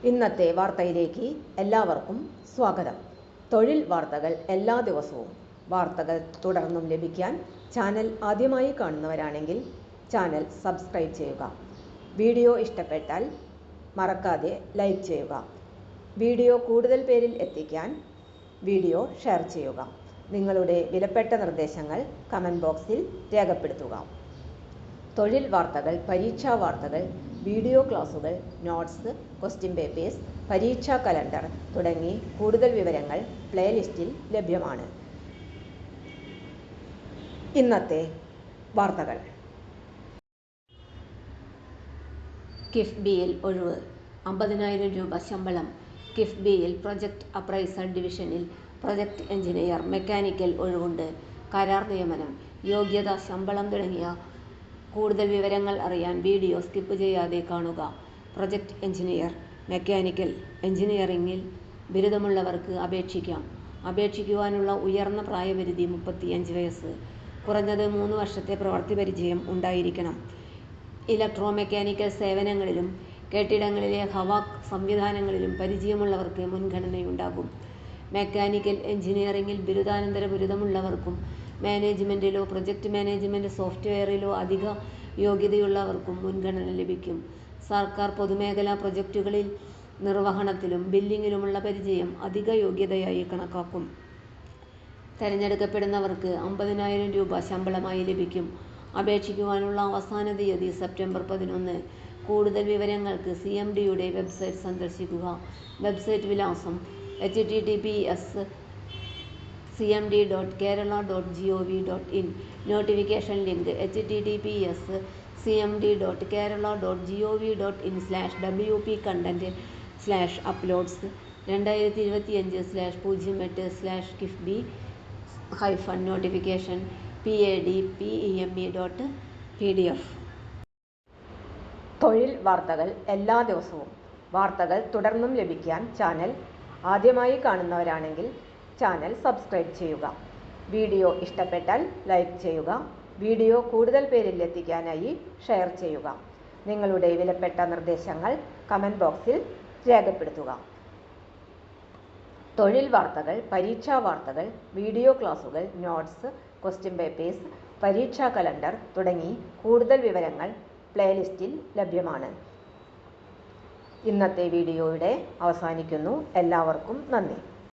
ഇന്നത്തെ വാർത്തയിലേക്ക് എല്ലാവർക്കും സ്വാഗതം. തൊഴിൽ വാർത്തകൾ എല്ലാ ദിവസവും വാർത്തകൾ തുടർന്നും ലഭിക്കാൻ ചാനൽ ആദ്യമായി കാണുന്നവരാണെങ്കിൽ ചാനൽ സബ്സ്ക്രൈബ് ചെയ്യുക. വീഡിയോ ഇഷ്ടപ്പെട്ടാൽ മറക്കാതെ ലൈക്ക് ചെയ്യുക. വീഡിയോ കൂടുതൽ പേരിൽ എത്തിക്കാൻ വീഡിയോ ഷെയർ ചെയ്യുക. നിങ്ങളുടെ വിലപ്പെട്ട നിർദ്ദേശങ്ങൾ കമൻറ്റ് ബോക്സിൽ രേഖപ്പെടുത്തുക. തൊഴിൽ വാർത്തകൾ, പരീക്ഷാ വാർത്തകൾ, വീഡിയോ ക്ലാസുകൾ, നോട്ട്സ്, ക്വസ്റ്റ്യൻ പേപ്പേഴ്സ്, പരീക്ഷാ കലണ്ടർ തുടങ്ങി കൂടുതൽ വിവരങ്ങൾ പ്ലേലിസ്റ്റിൽ ലഭ്യമാണ്. ഇന്നത്തെ വാർത്തകൾ. കിഫ്ബിയിൽ ഒഴിവ്. 50,000 രൂപ ശമ്പളം. കിഫ്ബിയിൽ പ്രൊജക്ട് അപ്രൈസർ ഡിവിഷനിൽ പ്രൊജക്ട് എഞ്ചിനീയർ, മെക്കാനിക്കൽ ഒഴിവുണ്ട്. കരാർ നിയമനം. യോഗ്യത, ശമ്പളം തുടങ്ങിയ കൂടുതൽ വിവരങ്ങൾ അറിയാൻ വീഡിയോ സ്കിപ്പ് ചെയ്യാതെ കാണുക. പ്രൊജക്ട് എഞ്ചിനീയർ, മെക്കാനിക്കൽ എഞ്ചിനീയറിംഗിൽ ബിരുദമുള്ളവർക്ക് അപേക്ഷിക്കാം. അപേക്ഷിക്കുവാനുള്ള ഉയർന്ന പ്രായപരിധി 35 വയസ്സ്. കുറഞ്ഞത് 3 വർഷത്തെ പ്രവൃത്തി പരിചയം ഉണ്ടായിരിക്കണം. ഇലക്ട്രോ മെക്കാനിക്കൽ സേവനങ്ങളിലും കെട്ടിടങ്ങളിലെ ഹവാക് സംവിധാനങ്ങളിലും പരിചയമുള്ളവർക്ക് മുൻഗണനയുണ്ടാകും. മെക്കാനിക്കൽ എഞ്ചിനീയറിംഗിൽ ബിരുദാനന്തര ബിരുദമുള്ളവർക്കും മാനേജ്മെൻറ്റിലോ പ്രൊജക്ട് മാനേജ്മെൻറ്റ് സോഫ്റ്റ്വെയറിലോ അധിക യോഗ്യതയുള്ളവർക്കും മുൻഗണന ലഭിക്കും. സർക്കാർ പൊതുമേഖലാ പ്രൊജക്റ്റുകളിൽ നിർവഹണത്തിലും ബില്ലിങ്ങിലുമുള്ള പരിചയം അധിക യോഗ്യതയായി കണക്കാക്കും. തെരഞ്ഞെടുക്കപ്പെടുന്നവർക്ക് 50,000 രൂപ ശമ്പളമായി ലഭിക്കും. അപേക്ഷിക്കുവാനുള്ള അവസാന തീയതി സെപ്റ്റംബർ 11. കൂടുതൽ വിവരങ്ങൾക്ക് CMDയുടെ വെബ്സൈറ്റ് സന്ദർശിക്കുക. വെബ്സൈറ്റ് വിലാസം https://cmd.kerala.gov.in. Notification link https://cmd.kerala.gov.in/wp content/uploads 2025/kiffbi-notification padpeme.pdf. തൊഴിൽ വാർത്തകൾ എല്ലാ ദിവസവും വാർത്തകൾ തുടർന്നും ലഭിക്കാൻ ചാനൽ ആദ്യമായി കാണുന്നവരാണെങ്കിൽ ചാനൽ സബ്സ്ക്രൈബ് ചെയ്യുക. വീഡിയോ ഇഷ്ടപ്പെട്ടാൽ ലൈക്ക് ചെയ്യുക. വീഡിയോ കൂടുതൽ പേരിൽ എത്തിക്കാനായി ഷെയർ ചെയ്യുക. നിങ്ങളുടെ വിലപ്പെട്ട നിർദ്ദേശങ്ങൾ കമൻറ്റ് ബോക്സിൽ രേഖപ്പെടുത്തുക. തൊഴിൽ വാർത്തകൾ, പരീക്ഷാ വാർത്തകൾ, വീഡിയോ ക്ലാസുകൾ, നോട്ട്സ്, ക്വസ്റ്റ്യൻ പേപ്പേഴ്സ്, പരീക്ഷാ കലണ്ടർ തുടങ്ങി കൂടുതൽ വിവരങ്ങൾ പ്ലേലിസ്റ്റിൽ ലഭ്യമാണ്. ഇന്നത്തെ വീഡിയോയുടെ അവസാനിക്കുന്നു. എല്ലാവർക്കും നന്ദി.